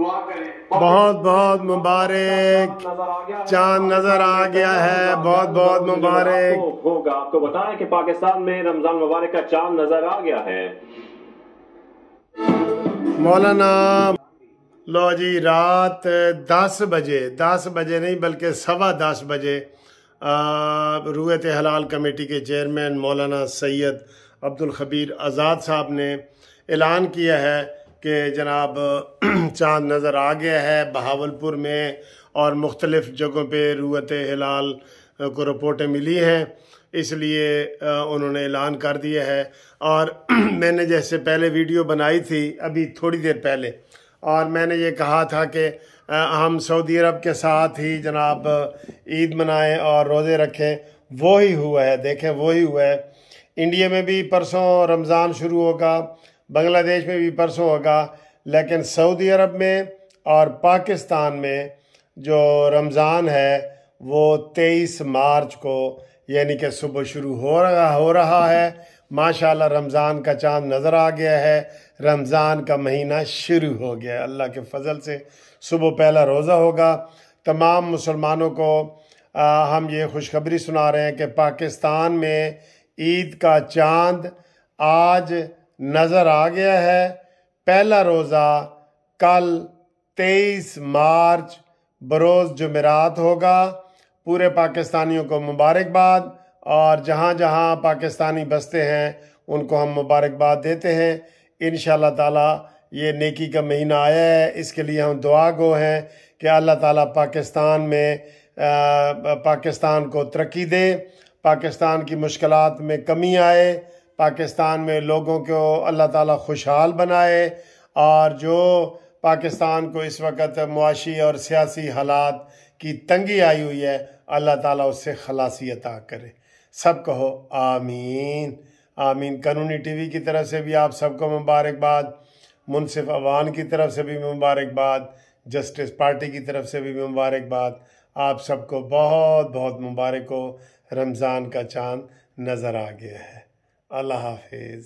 بہت بہت مبارک، چاند نظر آ گیا ہے، بہت بہت مبارک ہوگا۔ آپ کو بتائیں کہ پاکستان میں رمضان مبارک کا چاند نظر آ گیا ہے۔ مولانا لو جی رات 10 بجے نہیں بلکہ 10:15 بجے رویت حلال کمیٹی کے چیئرمین مولانا سید عبدالخبیر آزاد صاحب نے اعلان کیا ہے کہ جناب چاند نظر آ گیا ہے بہاولپور میں، اور مختلف جگہوں پہ رویت ہلال کو رپورٹیں ملی ہیں، اس لیے انہوں نے اعلان کر دیا ہے۔ اور میں نے جیسے پہلے ویڈیو بنائی تھی ابھی تھوڑی دیر پہلے، اور میں نے یہ کہا تھا کہ ہم سعودی عرب کے ساتھ ہی جناب عید منائیں اور روزے رکھیں، وہی ہوا ہے، دیکھیں وہی ہوا ہے۔ انڈیا میں بھی پرسوں رمضان شروع ہوگا، بنگلہ دیش میں بھی پرسوں ہوگا، لیکن سعودی عرب میں اور پاکستان میں جو رمضان ہے وہ 23 مارچ کو یعنی کہ صبح شروع ہو رہا ہے۔ ماشاءاللہ رمضان کا چاند نظر آ گیا ہے، رمضان کا مہینہ شروع ہو گیا ہے، اللہ کے فضل سے صبح پہلا روزہ ہوگا۔ تمام مسلمانوں کو ہم یہ خوشخبری سنا رہے ہیں کہ پاکستان میں عید کا چاند آج نظر آ گیا ہے۔ پہلا روزہ کل 23 مارچ بروز جمعرات ہوگا۔ پورے پاکستانیوں کو مبارکباد، اور جہاں جہاں پاکستانی بستے ہیں ان کو ہم مبارکباد دیتے ہیں۔ انشاءاللہ تعالی یہ نیکی کا مہینہ آیا ہے، اس کے لیے ہم دعا گو ہیں کہ اللہ تعالیٰ پاکستان کو ترقی دے، پاکستان کی مشکلات میں کمی آئے، پاکستان میں لوگوں کو اللہ تعالیٰ خوشحال بنائے، اور جو پاکستان کو اس وقت معاشی اور سیاسی حالات کی تنگی آئی ہوئی ہے اللہ تعالیٰ اس سے خلاصی عطا کرے۔ سب کہو آمین آمین۔ قانونی ٹی وی کی طرف سے بھی آپ سب کو مبارکباد، منصف عوان کی طرف سے بھی مبارکباد، جسٹس پارٹی کی طرف سے بھی مبارکباد۔ آپ سب کو بہت بہت مبارک ہو، رمضان کا چاند نظر آ گیا ہے۔ اللہ حافظ۔